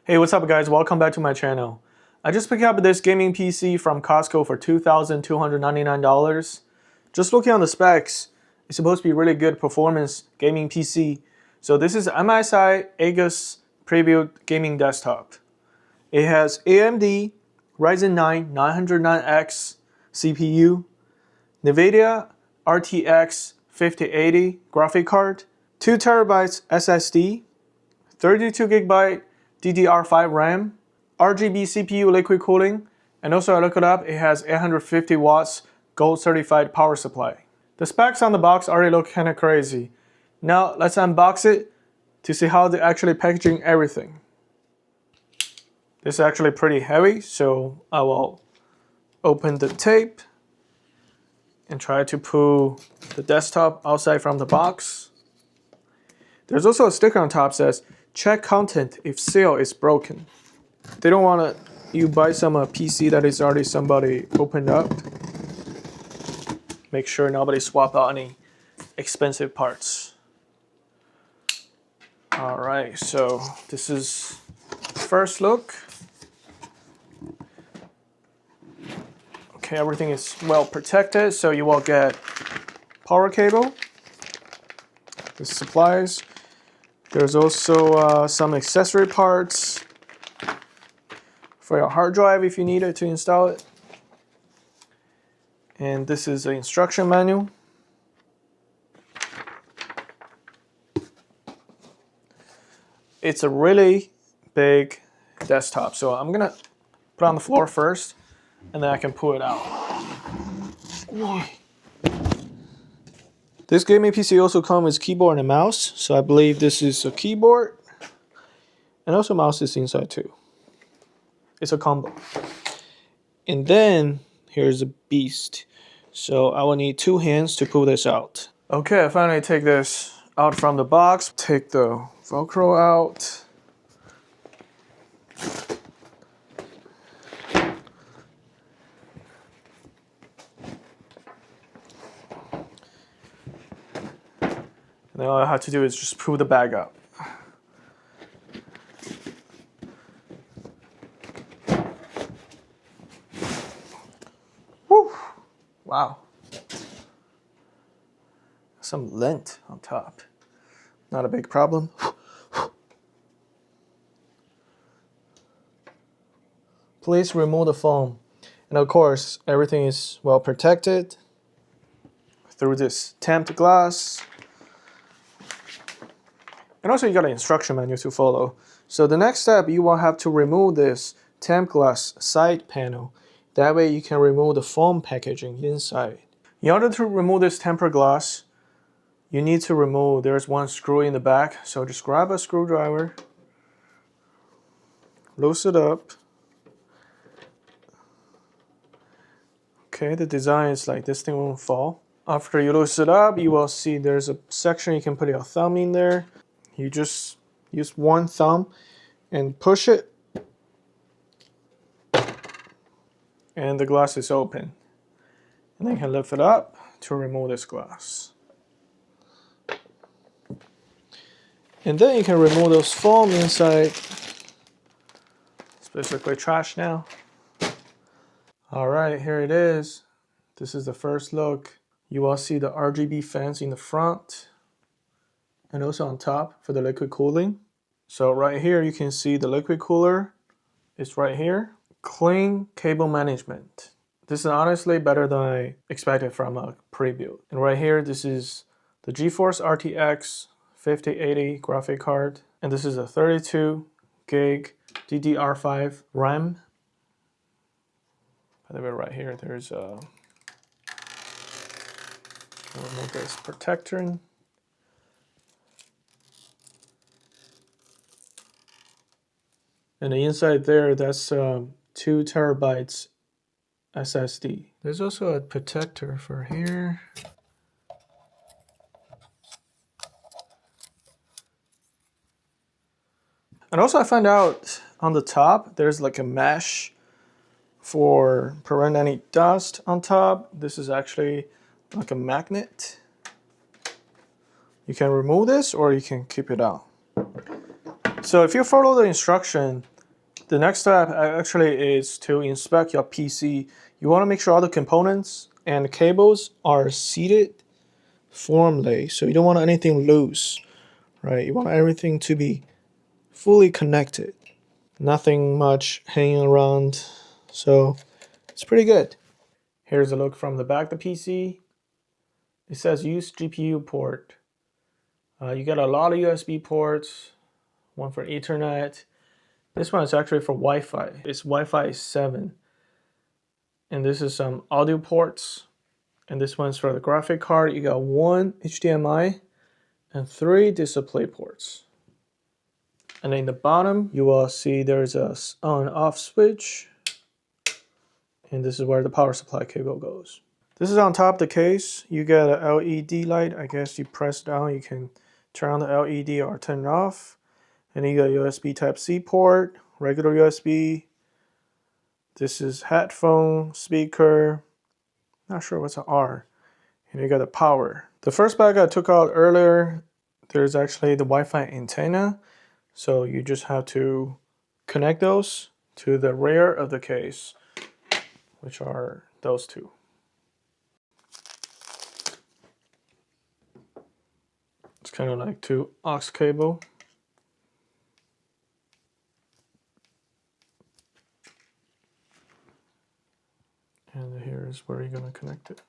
Hey, what's up guys? Welcome back to my channel. I just picked up this gaming PC from Costco for $2,299. Just looking on the specs, it's supposed to be really good performance gaming PC. So this is MSI Aegis Prebuilt gaming desktop. It has AMD Ryzen 9 909X CPU, NVIDIA RTX 5080 graphic card, 2TB SSD, 32GB DDR5 RAM, RGB CPU liquid cooling, and also I looked it up, it has 850 watts gold certified power supply. The specs on the box already look kinda crazy. Now let's unbox it to see how they're actually packaging everything. This is actually pretty heavy, so I will open the tape and try to pull the desktop outside from the box. There's also a sticker on top that says, check content if seal is broken. They don't want you buy some PC that is already somebody opened up. Make sure nobody swap out any expensive parts. Alright, so this is first look. Okay, everything is well protected, so you will get power cable, the supplies. There's also some accessory parts for your hard drive if you need it to install it. And this is the instruction manual. It's a really big desktop, so I'm gonna put it on the floor first, and then I can pull it out. This gaming PC also comes with keyboard and a mouse, so I believe this is a keyboard, and also mouse is inside too. It's a combo. And then here's a beast. So I will need two hands to pull this out. Okay, I finally take this out from the box. Take the Velcro out. And then all I have to do is just pull the bag up. Whew. Wow. Some lint on top. Not a big problem. Please remove the foam. And of course, everything is well protected through this tamped glass. And also you got an instruction manual to follow. So the next step, you will have to remove this tamped glass side panel. That way you can remove the foam packaging inside. In order to remove this tempered glass, you need to remove, there's one screw in the back. So just grab a screwdriver, loosen it up. Okay, the design is like this thing won't fall. After you loosen it up, you will see there's a section you can put your thumb in there. You just use one thumb and push it, and the glass is open. And then you can lift it up to remove this glass. And then you can remove those foam inside. It's basically trash now. Alright, here it is. This is the first look. You will see the RGB fans in the front and also on top for the liquid cooling. So right here you can see the liquid cooler is right here. Clean cable management. This is honestly better than I expected from a Prebuilt. And right here, this is the GeForce RTX 5080 graphic card. And this is a 32 gig DDR5 RAM. By the way, right here, there's a, remove this protector. And the inside there, that's 2 TB SSD. There's also a protector for here. And also I found out on the top, there's like a mesh for prevent any dust on top. This is actually like a magnet. You can remove this or you can keep it out. So if you follow the instruction, The next step actually is to inspect your PC. You want to make sure all the components and the cables are seated firmly, so you don't want anything loose, right? You want everything to be fully connected. Nothing much hanging around, so it's pretty good. Here's a look from the back of the PC. It says use GPU port. You got a lot of USB ports, one for Ethernet. This one is actually for Wi-Fi. It's Wi-Fi 7. And this is some audio ports. And this one's for the graphic card. You got 1 HDMI and 3 display ports. And in the bottom, you will see there's a on-off switch. And this is where the power supply cable goes. This is on top of the case. You get an LED light. I guess you press down, you can turn on the LED or turn it off. And you got USB Type-C port, regular USB. This is headphone, speaker. Not sure what's an R. And you got the power. The first bag I took out earlier, there's actually the Wi-Fi antenna. So you just have to connect those to the rear of the case, which are those two. It's kind of like 2 aux cable. And here is where you're going to connect it.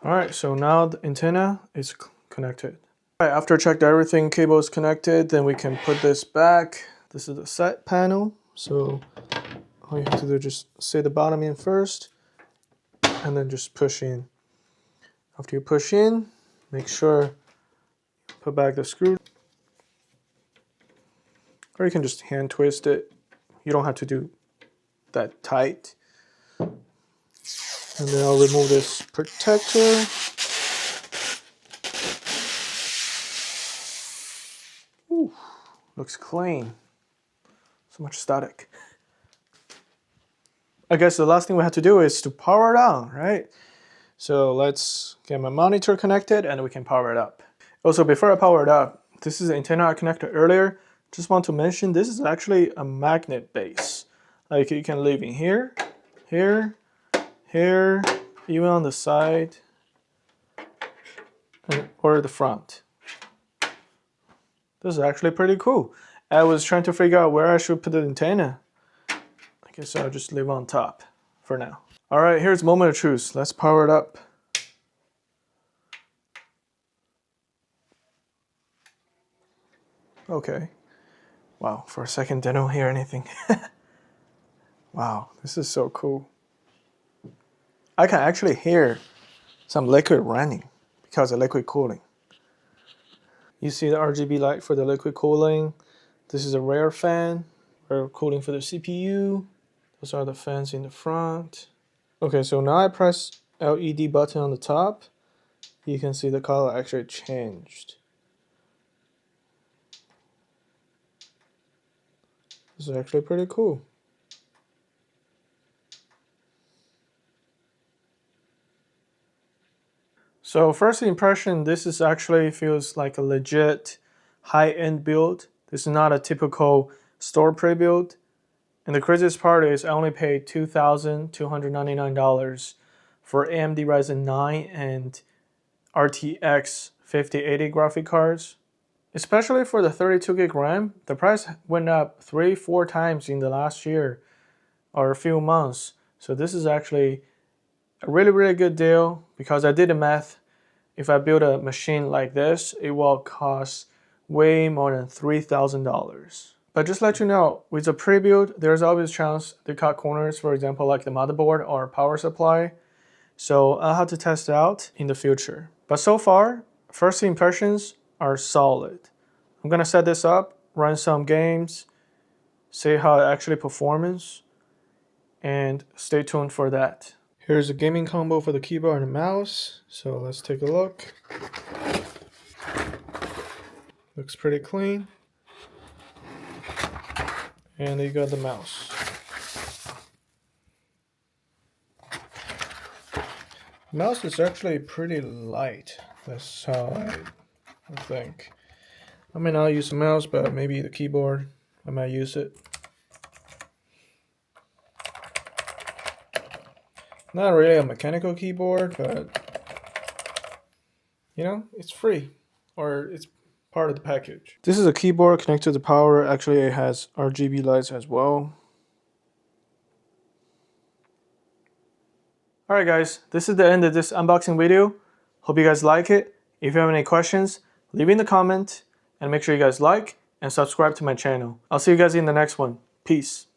Alright, so now the antenna is connected. Alright, after I checked everything, cable is connected, then we can put this back. This is the set panel, so all you have to do is just set the bottom in first, and then just push in. After you push in, make sure you put back the screw. Or you can just hand twist it. You don't have to do that tight. And then I'll remove this protector. Ooh, looks clean. So much static. I guess the last thing we have to do is to power it on, right? So let's get my monitor connected and we can power it up. Also, before I power it up, this is the antenna I connected earlier. Just want to mention this is actually a magnet base. Like you can leave in here, here, here, even on the side, or the front. This is actually pretty cool. I was trying to figure out where I should put the antenna. I guess I'll just leave on top for now. All right, here's moment of truth. Let's power it up. Okay. Wow, for a second I don't hear anything. Wow, this is so cool. I can actually hear some liquid running because of liquid cooling. You see the RGB light for the liquid cooling. This is a rear fan, rear cooling for the CPU. Those are the fans in the front. Okay, so now I press LED button on the top. You can see the color actually changed. This is actually pretty cool. So first impression, this is actually feels like a legit high-end build. This is not a typical store pre-build. And the craziest part is I only paid $2,299 for AMD Ryzen 9 and RTX 5080 graphic cards. Especially for the 32 gig RAM, the price went up 3-4 times in the last year or a few months. So this is actually a really good deal because I did the math. If I build a machine like this, it will cost way more than $3,000. But just let you know, with a pre-build, there's always a chance they cut corners, for example, like the motherboard or power supply. So I'll have to test it out in the future. But so far, first impressions are solid. I'm gonna set this up, run some games, see how it actually performs, and stay tuned for that. Here's a gaming combo for the keyboard and mouse. So let's take a look. Looks pretty clean. And you got the mouse. The mouse is actually pretty light. That's how I think. I may not use the mouse, but maybe the keyboard, I might use it. Not really a mechanical keyboard, but you know, it's free, or it's part of the package. This is a keyboard connected to the power. Actually, it has RGB lights as well. Alright guys, this is the end of this unboxing video. Hope you guys like it. If you have any questions, leave in the comment, and make sure you guys like and subscribe to my channel. I'll see you guys in the next one. Peace.